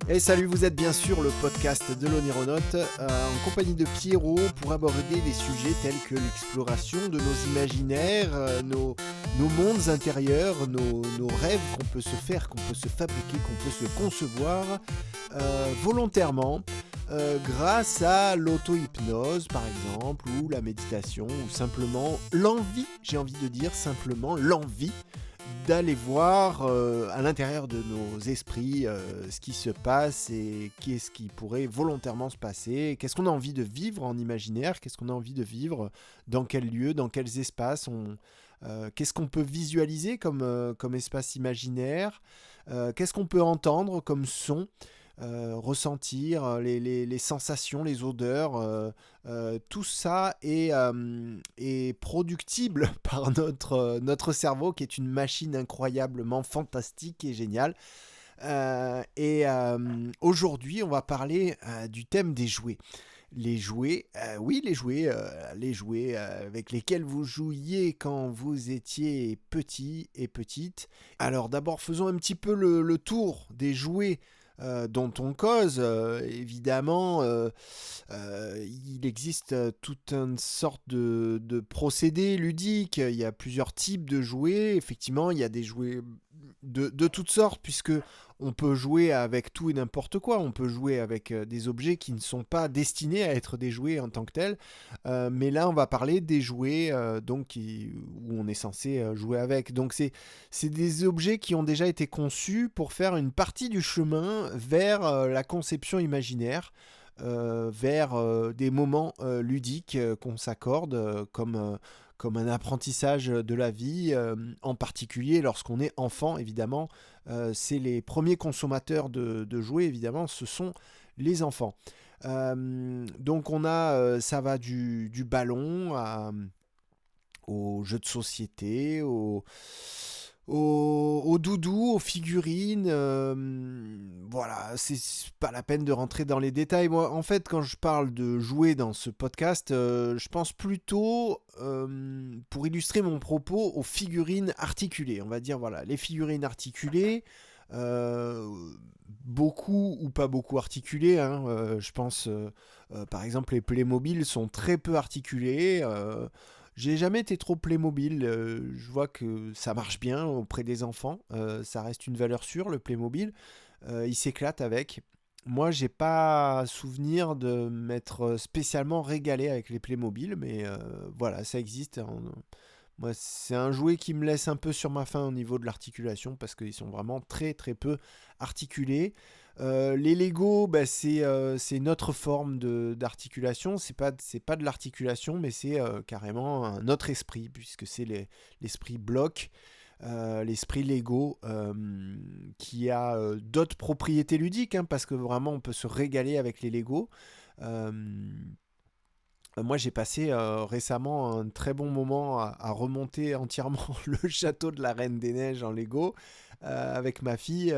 Et salut, vous êtes bien sûr le podcast de l'Onironaute, en compagnie de Pierrot pour aborder des sujets tels que l'exploration de nos imaginaires, nos mondes intérieurs, nos rêves qu'on peut se faire, qu'on peut se fabriquer, qu'on peut se concevoir volontairement grâce à l'auto-hypnose par exemple, ou la méditation, ou simplement l'envie, j'ai envie de dire simplement l'envie d'aller voir à l'intérieur de nos esprits ce qui se passe et qu'est-ce qui pourrait volontairement se passer, qu'est-ce qu'on a envie de vivre en imaginaire, qu'est-ce qu'on a envie de vivre, dans quel lieu, dans quels espaces, qu'est-ce qu'on peut visualiser comme espace imaginaire, qu'est-ce qu'on peut entendre comme son, ressentir les sensations, les odeurs, tout ça est productible par notre cerveau qui est une machine incroyablement fantastique et géniale. Aujourd'hui, on va parler du thème des jouets. Les jouets, oui, les jouets avec lesquels vous jouiez quand vous étiez petit et petite. Alors d'abord, faisons un petit peu le tour des jouets dont on cause. Évidemment, il existe toute une sorte de procédés ludiques. Il y a plusieurs types de jouets. Effectivement, il y a des jouets de toutes sortes, puisque on peut jouer avec tout et n'importe quoi. On peut jouer avec des objets qui ne sont pas destinés à être des jouets en tant que tels. Mais là, on va parler des jouets où on est censé jouer avec. Donc, c'est des objets qui ont déjà été conçus pour faire une partie du chemin vers la conception imaginaire, vers des moments ludiques qu'on s'accorde comme un apprentissage de la vie, en particulier lorsqu'on est enfant, évidemment. C'est les premiers consommateurs de jouets, évidemment, ce sont les enfants. Donc ça va du ballon aux jeux de société, aux doudous, aux figurines. Voilà, c'est pas la peine de rentrer dans les détails. Moi, en fait, quand je parle de jouer dans ce podcast, je pense plutôt, pour illustrer mon propos, aux figurines articulées. On va dire, voilà, les figurines articulées, euh, beaucoup ou pas beaucoup articulées. Je pense, par exemple, les Playmobil sont très peu articulés. J'ai jamais été trop Playmobil, je vois que ça marche bien auprès des enfants, ça reste une valeur sûre le Playmobil, ils s'éclatent avec. Moi j'ai pas souvenir de m'être spécialement régalé avec les Playmobil, mais voilà, ça existe. Moi c'est un jouet qui me laisse un peu sur ma faim au niveau de l'articulation parce qu'ils sont vraiment très très peu articulés. Les Lego, bah, c'est une autre forme d'articulation. C'est pas de l'articulation, mais c'est carrément un autre esprit, puisque c'est l'esprit bloc, l'esprit Lego, qui a d'autres propriétés ludiques, parce que vraiment on peut se régaler avec les Lego. Euh, Moi, j'ai passé récemment un très bon moment à remonter entièrement le château de la Reine des Neiges en Lego avec ma fille.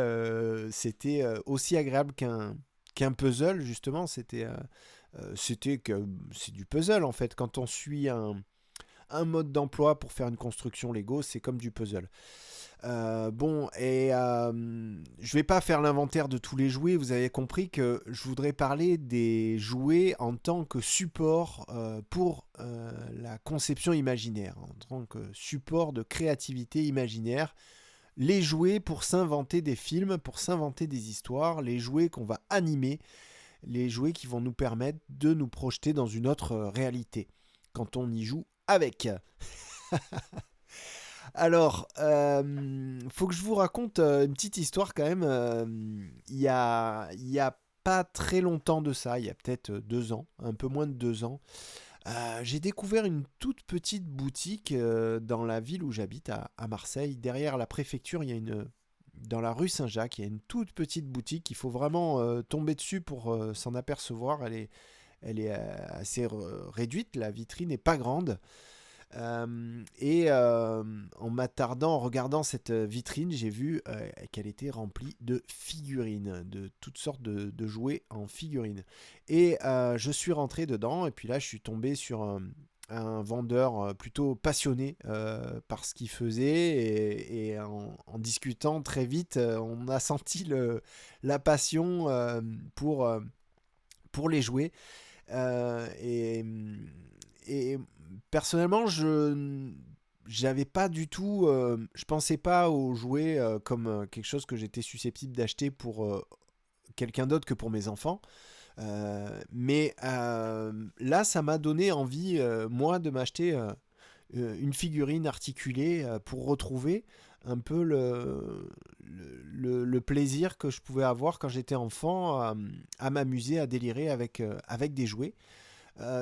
C'était aussi agréable qu'un puzzle, justement. C'est du puzzle, en fait. Quand on suit un mode d'emploi pour faire une construction Lego, c'est comme du puzzle. Je vais pas faire l'inventaire de tous les jouets. Vous avez compris que je voudrais parler des jouets en tant que support pour la conception imaginaire, en tant que support de créativité imaginaire. Les jouets pour s'inventer des films, pour s'inventer des histoires, les jouets qu'on va animer, les jouets qui vont nous permettre de nous projeter dans une autre réalité quand on y joue avec. Alors, faut que je vous raconte une petite histoire quand même. Il y a pas très longtemps de ça, il y a peut-être 2 ans, un peu moins de 2 ans, j'ai découvert une toute petite boutique dans la ville où j'habite, à Marseille. Derrière la préfecture, dans la rue Saint-Jacques, il y a une toute petite boutique. Il faut vraiment tomber dessus pour s'en apercevoir. Elle est assez réduite, la vitrine n'est pas grande. En m'attardant, en regardant cette vitrine, j'ai vu qu'elle était remplie de figurines, de toutes sortes de jouets en figurines. Et je suis rentré dedans, et puis là, je suis tombé sur un vendeur plutôt passionné par ce qu'il faisait et en discutant très vite, on a senti la passion pour les jouets. Euh, et, et personnellement, j'avais pas du tout, je pensais pas aux jouets comme quelque chose que j'étais susceptible d'acheter pour quelqu'un d'autre que pour mes enfants. Mais là, ça m'a donné envie, moi, de m'acheter une figurine articulée pour retrouver un peu le plaisir que je pouvais avoir quand j'étais enfant à m'amuser, à délirer avec des jouets.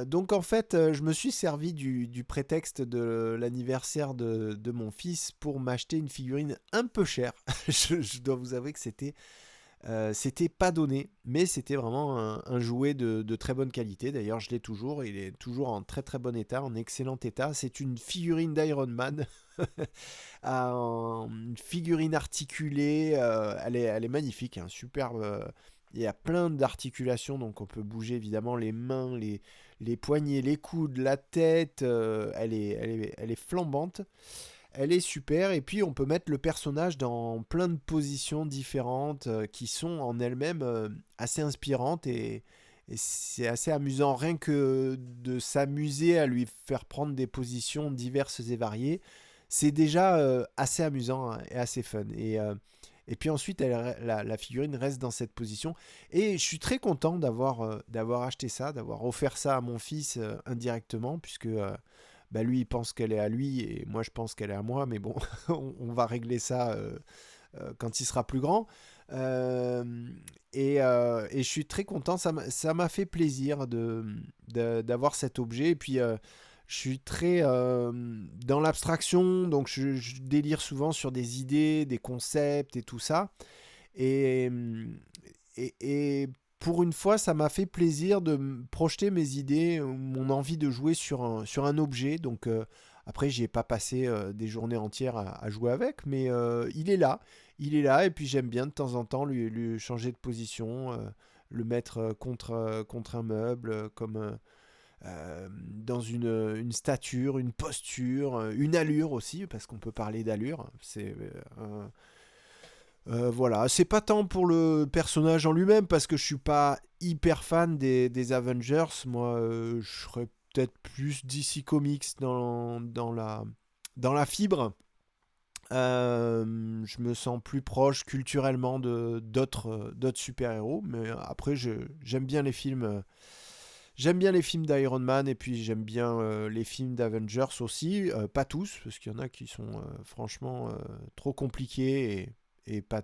Donc en fait, je me suis servi du prétexte de l'anniversaire de mon fils pour m'acheter une figurine un peu chère. Je dois vous avouer que c'était pas donné, mais c'était vraiment un jouet de très bonne qualité. D'ailleurs, je l'ai toujours. Il est toujours en très très bon état, en excellent état. C'est une figurine d'Iron Man. Une figurine articulée. Elle est magnifique, hein, superbe. Il y a plein d'articulations, donc on peut bouger évidemment les mains, les poignets, les coudes, la tête. Elle est flambante. Elle est super et puis on peut mettre le personnage dans plein de positions différentes qui sont en elles-mêmes assez inspirantes et c'est assez amusant rien que de s'amuser à lui faire prendre des positions diverses et variées. C'est déjà assez amusant hein, et assez fun. Et puis ensuite, la figurine reste dans cette position. Et je suis très content d'avoir acheté ça, d'avoir offert ça à mon fils indirectement, puisque bah lui il pense qu'elle est à lui et moi je pense qu'elle est à moi, mais bon, on va régler ça quand il sera plus grand. Euh, et je suis très content, ça m'a fait plaisir d'avoir cet objet. Et puis je suis très dans l'abstraction, donc je délire souvent sur des idées, des concepts et tout ça. Et, et pour une fois, ça m'a fait plaisir de projeter mes idées, mon envie de jouer sur un objet. Donc après, j'y ai pas passé des journées entières à jouer avec, mais il est là. Il est là, et puis j'aime bien de temps en temps lui changer de position, le mettre contre un meuble, comme dans une stature, une posture, une allure aussi, parce qu'on peut parler d'allure. Voilà, c'est pas tant pour le personnage en lui-même, parce que je suis pas hyper fan des Avengers. Moi, je serais peut-être plus DC Comics dans la fibre. Je me sens plus proche culturellement de d'autres super-héros, mais après, j'aime bien les films. J'aime bien les films d'Iron Man et puis j'aime bien les films d'Avengers aussi. Pas tous, parce qu'il y en a qui sont franchement trop compliqués et pas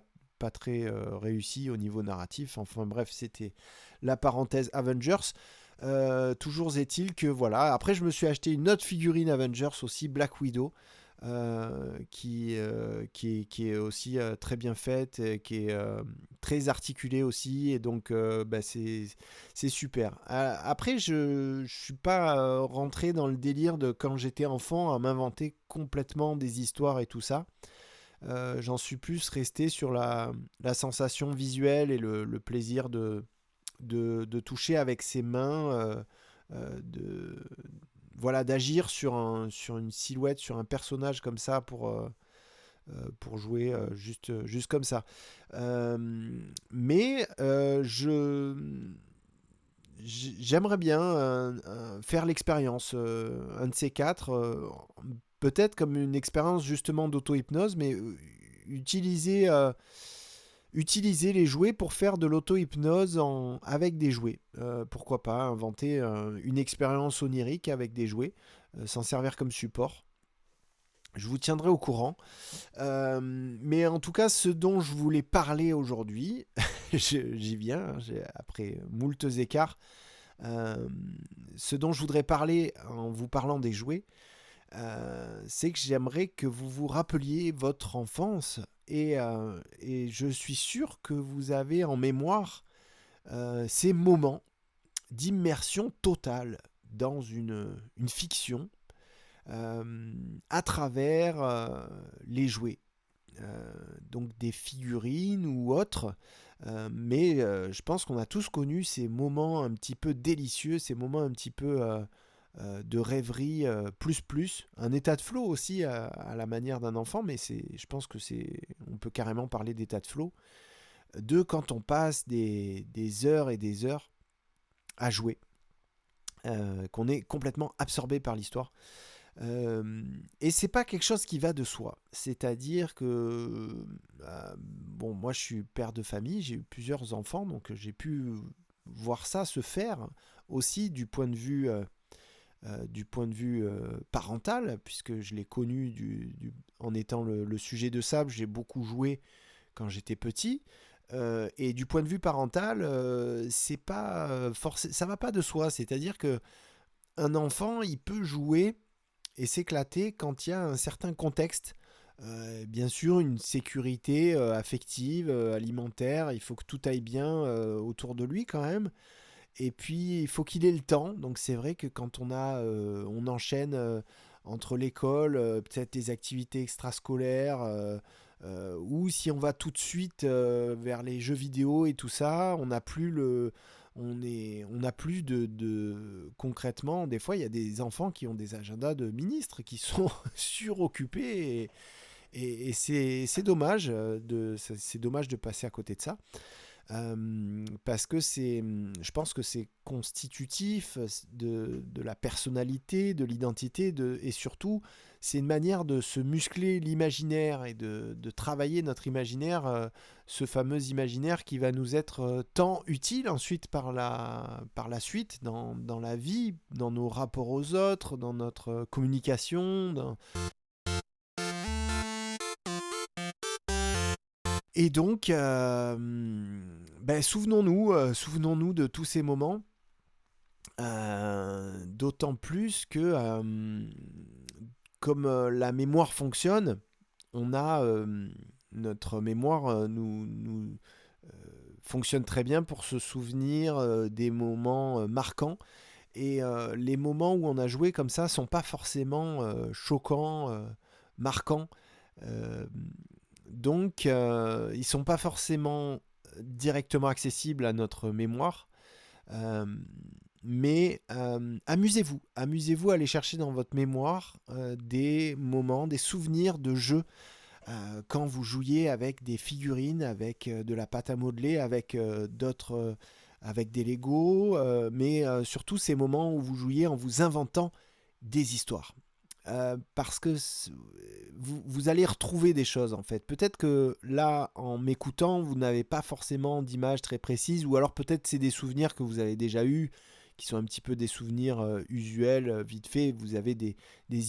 très réussis au niveau narratif. Enfin bref, c'était la parenthèse Avengers. Toujours est-il que voilà. Après, je me suis acheté une autre figurine Avengers aussi, Black Widow. Qui est aussi très bien faite, qui est très articulée aussi, et donc bah, c'est super. Après, je suis pas rentré dans le délire de quand j'étais enfant à m'inventer complètement des histoires et tout ça. J'en suis plus resté sur la sensation visuelle et le plaisir de toucher avec ses mains, de voilà, d'agir sur une silhouette, sur un personnage comme ça pour jouer juste comme ça. Euh, mais j'aimerais bien faire l'expérience, un de ces quatre, peut-être comme une expérience justement d'auto-hypnose, mais utiliser les jouets pour faire de l'auto-hypnose avec des jouets. Pourquoi pas inventer une expérience onirique avec des jouets, s'en servir comme support. Je vous tiendrai au courant. Mais en tout cas, ce dont je voulais parler aujourd'hui, j'y viens, hein, après moultes écarts, euh, ce dont je voudrais parler en vous parlant des jouets, c'est que j'aimerais que vous vous rappeliez votre enfance et je suis sûr que vous avez en mémoire ces moments d'immersion totale dans une fiction à travers les jouets. Donc des figurines ou autres. Mais je pense qu'on a tous connu ces moments un petit peu délicieux, ces moments un petit peu de rêverie plus, un état de flow aussi à la manière d'un enfant, mais je pense que on peut carrément parler d'état de flow, de quand on passe des heures et des heures à jouer, qu'on est complètement absorbé par l'histoire. Et c'est pas quelque chose qui va de soi. C'est-à-dire que, bon, moi je suis père de famille, j'ai eu plusieurs enfants, donc j'ai pu voir ça se faire aussi du point de vue parental, puisque je l'ai connu en étant le sujet de sable, j'ai beaucoup joué quand j'étais petit. Et du point de vue parental, c'est pas ça va pas de soi. C'est-à-dire que un enfant, il peut jouer et s'éclater quand il y a un certain contexte. Bien sûr, une sécurité affective, alimentaire, il faut que tout aille bien autour de lui quand même. Et puis, il faut qu'il ait le temps. Donc, c'est vrai que quand on enchaîne entre l'école, peut-être les activités extrascolaires, ou si on va tout de suite vers les jeux vidéo et tout ça, on n'a plus on n'a plus concrètement, des fois, il y a des enfants qui ont des agendas de ministres qui sont suroccupés et c'est dommage c'est dommage de passer à côté de ça. Parce que je pense que c'est constitutif de la personnalité, de l'identité, et surtout, c'est une manière de se muscler l'imaginaire et de travailler notre imaginaire, ce fameux imaginaire qui va nous être tant utile ensuite par la suite dans la vie, dans nos rapports aux autres, dans notre communication. Et donc, souvenons-nous de tous ces moments, d'autant plus que, comme la mémoire fonctionne, on a notre mémoire fonctionne très bien pour se souvenir des moments marquants. Et les moments où on a joué comme ça sont pas forcément choquants, marquants. Euh, donc, ils sont pas forcément directement accessibles à notre mémoire. Euh, mais amusez-vous à aller chercher dans votre mémoire des moments, des souvenirs de jeux quand vous jouiez avec des figurines, avec de la pâte à modeler, avec avec des Lego, mais surtout ces moments où vous jouiez en vous inventant des histoires. Parce que vous allez retrouver des choses en fait. Peut-être que là, en m'écoutant, vous n'avez pas forcément d'image très précise, ou alors peut-être c'est des souvenirs que vous avez déjà eus, qui sont un petit peu des souvenirs usuels, vite fait. Vous avez des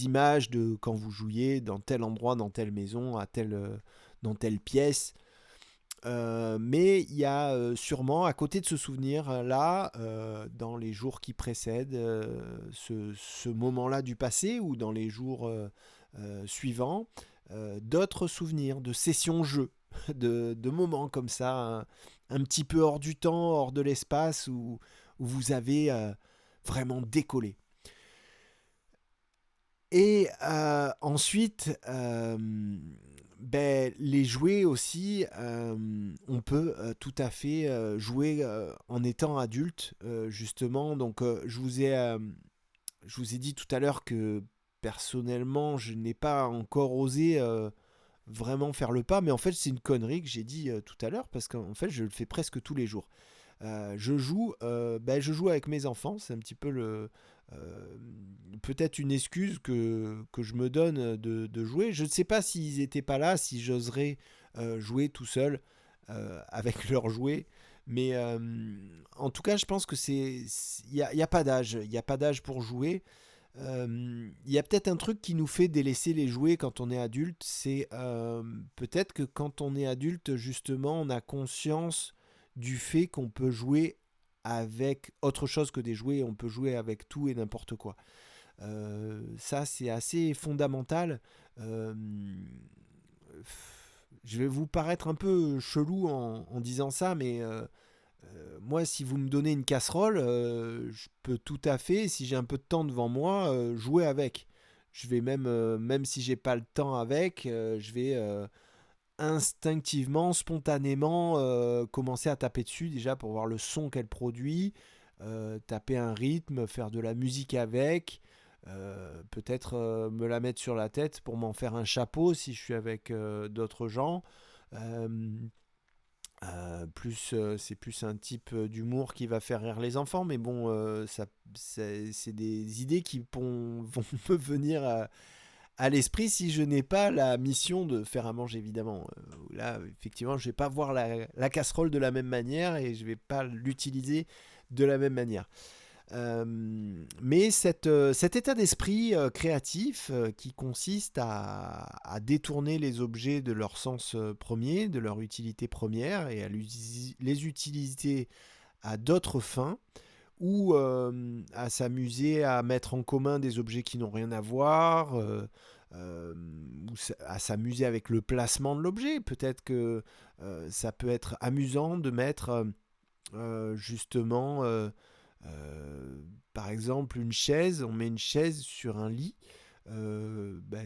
images de quand vous jouiez dans tel endroit, dans telle maison, dans telle pièce. Mais il y a sûrement, à côté de ce souvenir-là, dans les jours qui précèdent ce moment-là du passé ou dans les jours suivants, d'autres souvenirs de sessions-jeux, de moments comme ça, un petit peu hors du temps, hors de l'espace, où vous avez vraiment décollé. Et ensuite, les jouets aussi, on peut tout à fait jouer en étant adulte, justement. Donc, je vous ai dit tout à l'heure que personnellement, je n'ai pas encore osé vraiment faire le pas, mais en fait, c'est une connerie que j'ai dit tout à l'heure parce qu'en fait, je le fais presque tous les jours. Je joue avec mes enfants, c'est un petit peu euh, peut-être une excuse que je me donne de jouer. Je ne sais pas s'ils n'étaient pas là, si j'oserais jouer tout seul avec leurs jouets. Mais en tout cas, je pense que y a pas d'âge. Il n'y a pas d'âge pour jouer. Il y a peut-être un truc qui nous fait délaisser les jouets quand on est adulte. C'est peut-être que quand on est adulte, justement, on a conscience du fait qu'on peut jouer avec autre chose que des jouets. On peut jouer avec tout et n'importe quoi. Ça, c'est assez fondamental. Euh, je vais vous paraître un peu chelou en disant ça, mais moi, si vous me donnez une casserole, je peux tout à fait, si j'ai un peu de temps devant moi, jouer avec. Je vais même si j'ai pas le temps avec, je vais instinctivement, spontanément commencer à taper dessus déjà pour voir le son qu'elle produit. taper un rythme, faire de la musique avec, peut-être me la mettre sur la tête pour m'en faire un chapeau si je suis avec d'autres gens. Euh, c'est plus un type d'humour qui va faire rire les enfants, mais bon, c'est des idées qui vont me venir à l'esprit si je n'ai pas la mission de faire à manger, évidemment. Là, effectivement, je ne vais pas voir la casserole de la même manière et je ne vais pas l'utiliser de la même manière. Mais cet état d'esprit créatif qui consiste à détourner les objets de leur sens premier, de leur utilité première, et à les utiliser à d'autres fins, ou à s'amuser à mettre en commun des objets qui n'ont rien à voir, ou à s'amuser avec le placement de l'objet. Peut-être que ça peut être amusant de mettre justement, par exemple, une chaise. On met une chaise sur un lit.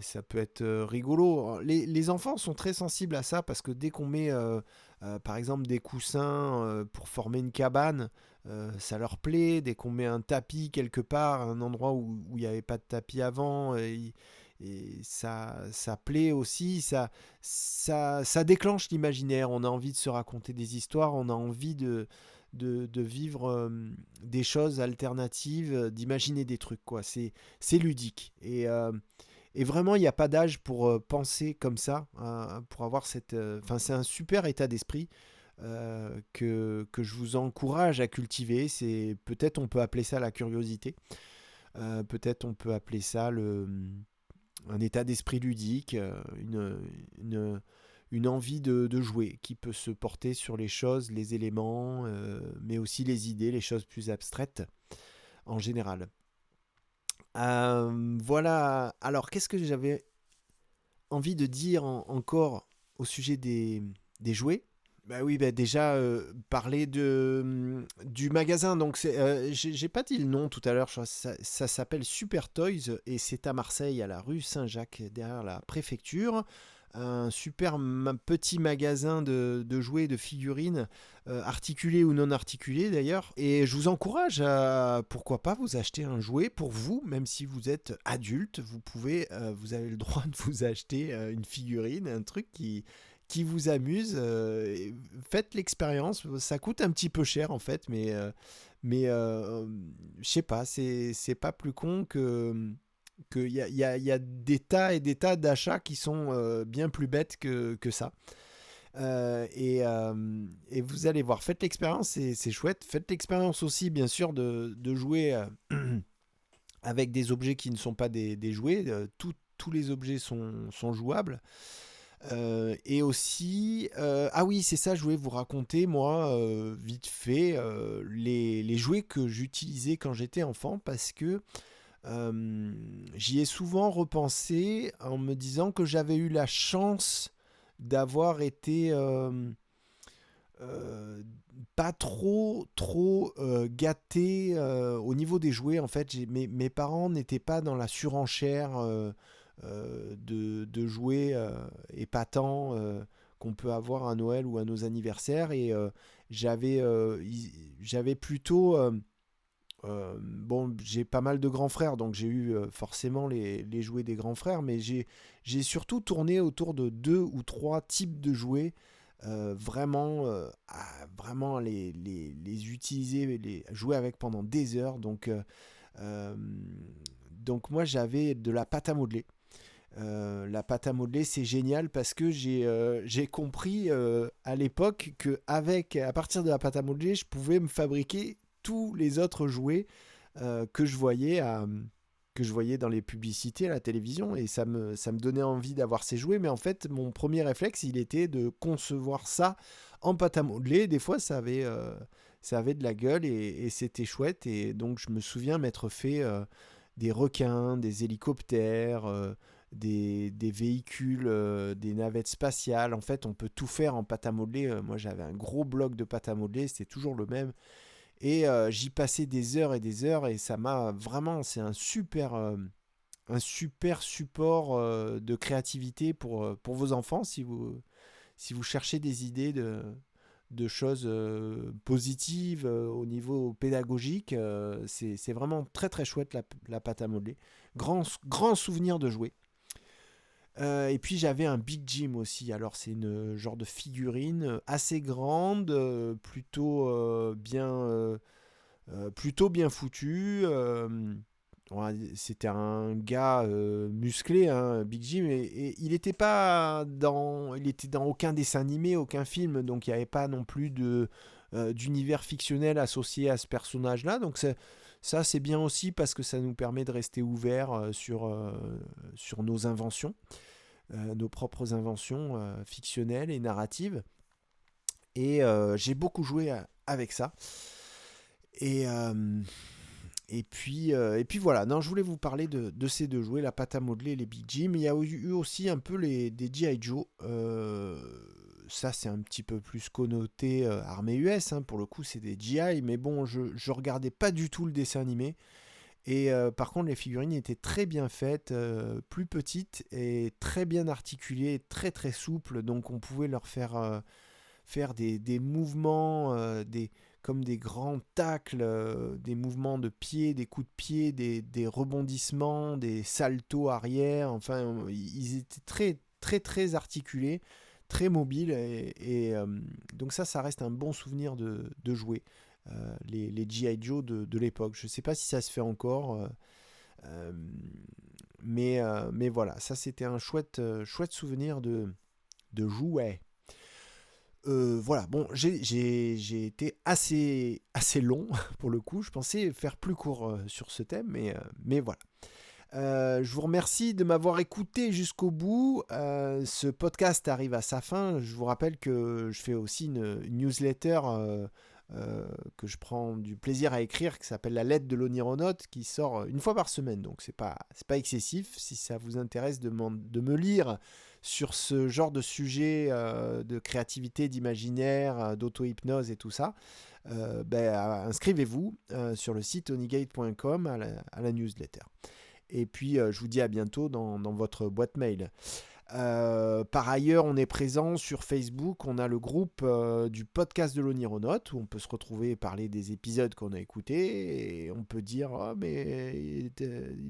Ça peut être rigolo. Les enfants sont très sensibles à ça parce que dès qu'on met par exemple des coussins pour former une cabane, ça leur plaît. Dès qu'on met un tapis quelque part, un endroit où il n'y avait pas de tapis avant, et ça plaît aussi, ça déclenche l'imaginaire. On a envie de se raconter des histoires, on a envie de vivre des choses alternatives, d'imaginer des trucs, quoi. C'est ludique. Et vraiment, il n'y a pas d'âge pour penser comme ça, hein, pour avoir cette. Enfin, c'est un super état d'esprit que je vous encourage à cultiver. Peut-être on peut appeler ça la curiosité. Peut-être on peut appeler ça un état d'esprit ludique, une envie de jouer qui peut se porter sur les choses, les éléments, mais aussi les idées, les choses plus abstraites en général. Voilà. Alors, qu'est-ce que j'avais envie de dire encore au sujet des jouets? Bah oui, bah déjà parler du magasin. Donc j'ai pas dit le nom tout à l'heure. Ça s'appelle Super Toys et c'est à Marseille, à la rue Saint-Jacques, derrière la préfecture. Un super petit magasin de jouets, de figurines, articulés ou non articulés d'ailleurs. Et je vous encourage à, pourquoi pas, vous acheter un jouet pour vous, même si vous êtes adulte. Vous avez le droit de vous acheter une figurine, un truc qui vous amuse. Faites l'expérience. Ça coûte un petit peu cher en fait, mais je sais pas, c'est pas plus con qu'il y a des tas et des tas d'achats qui sont bien plus bêtes que ça. Et vous allez voir, faites l'expérience, c'est chouette. Faites l'expérience aussi, bien sûr, de jouer avec des objets qui ne sont pas des jouets. Tous les objets sont jouables. Et aussi, ah oui, c'est ça, je voulais vous raconter, moi, vite fait, les jouets que j'utilisais quand j'étais enfant, parce que j'y ai souvent repensé en me disant que j'avais eu la chance d'avoir été euh, pas trop gâté au niveau des jouets. En fait, mes parents n'étaient pas dans la surenchère de jouets épatants qu'on peut avoir à Noël ou à nos anniversaires. Et j'avais plutôt bon, j'ai pas mal de grands frères, donc j'ai eu forcément les jouets des grands frères, mais j'ai surtout tourné autour de deux ou trois types de jouets, vraiment les utiliser, les jouer avec pendant des heures. Euh, donc moi j'avais de la pâte à modeler. La pâte à modeler, c'est génial parce que j'ai compris à l'époque à partir de la pâte à modeler, je pouvais me fabriquer tous les autres jouets que que je voyais dans les publicités à la télévision, et ça me donnait envie d'avoir ces jouets. Mais en fait, mon premier réflexe, il était de concevoir ça en pâte à modeler. Des fois, ça avait de la gueule et c'était chouette. Et donc, je me souviens m'être fait des requins, des hélicoptères, des véhicules, des navettes spatiales. En fait, on peut tout faire en pâte à modeler. Moi, j'avais un gros bloc de pâte à modeler, c'était toujours le même. Et j'y passais des heures et des heures, et ça m'a vraiment, c'est un super support de créativité pour vos enfants si vous cherchez des idées de choses positives au niveau pédagogique. C'est vraiment très très chouette la pâte à modeler. Grand souvenir de jouer. Et puis j'avais un Big Jim aussi. Alors c'est une genre de figurine assez grande, plutôt bien foutue. C'était un gars musclé, hein, Big Jim, et il était dans aucun dessin animé, aucun film, donc il n'y avait pas non plus d'univers fictionnel associé à ce personnage-là. Donc ça c'est bien aussi parce que ça nous permet de rester ouverts sur nos inventions, nos propres inventions fictionnelles et narratives. Et j'ai beaucoup joué avec ça. Et, euh, et puis voilà, non, je voulais vous parler de ces deux jouets, la pâte à modeler et les Big Jim. Il y a eu aussi un peu des G.I. Joe. Ça, c'est un petit peu plus connoté armée US. Hein, pour le coup, c'est des GI. Mais bon, je regardais pas du tout le dessin animé. Et par contre, les figurines étaient très bien faites, plus petites et très bien articulées, très très souples. Donc on pouvait leur faire des mouvements, comme des grands tacles, des mouvements de pied, des coups de pied, des rebondissements, des saltos arrière. Enfin, ils étaient très très très articulés, très mobiles. Et donc ça reste un bon souvenir de jouer. Les G.I. Joe de l'époque. Je ne sais pas si ça se fait encore. Mais voilà, ça c'était un chouette souvenir de jouet. Voilà, bon, j'ai été assez long pour le coup. Je pensais faire plus court sur ce thème, mais voilà. Je vous remercie de m'avoir écouté jusqu'au bout. Ce podcast arrive à sa fin. Je vous rappelle que je fais aussi une newsletter que je prends du plaisir à écrire, qui s'appelle La lettre de l'Onironaute, qui sort une fois par semaine. Donc c'est pas excessif. Si ça vous intéresse de me lire sur ce genre de sujet de créativité, d'imaginaire, d'auto-hypnose et tout ça, inscrivez-vous sur le site onigate.com à la newsletter. Et puis je vous dis à bientôt dans votre boîte mail. Par ailleurs, on est présent sur Facebook. On a le groupe du podcast de l'Onironaute où on peut se retrouver et parler des épisodes qu'on a écoutés. Et on peut dire oh, mais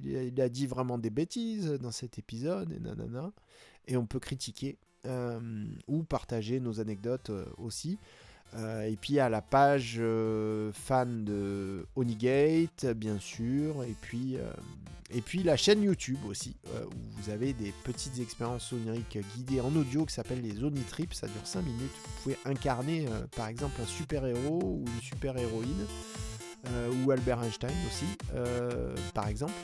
il a dit vraiment des bêtises dans cet épisode et nanana. Et on peut critiquer ou partager nos anecdotes aussi. Et puis il y a la page fan de Onigate, bien sûr, et puis la chaîne YouTube aussi, où vous avez des petites expériences oniriques guidées en audio qui s'appellent les Onitrips. Ça dure 5 minutes. Vous pouvez incarner par exemple un super-héros ou une super-héroïne, ou Albert Einstein aussi, par exemple.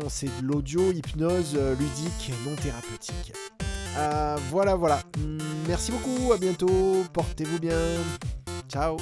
C'est de l'audio hypnose ludique non thérapeutique. Voilà. Merci beaucoup, à bientôt, portez-vous bien. Ciao.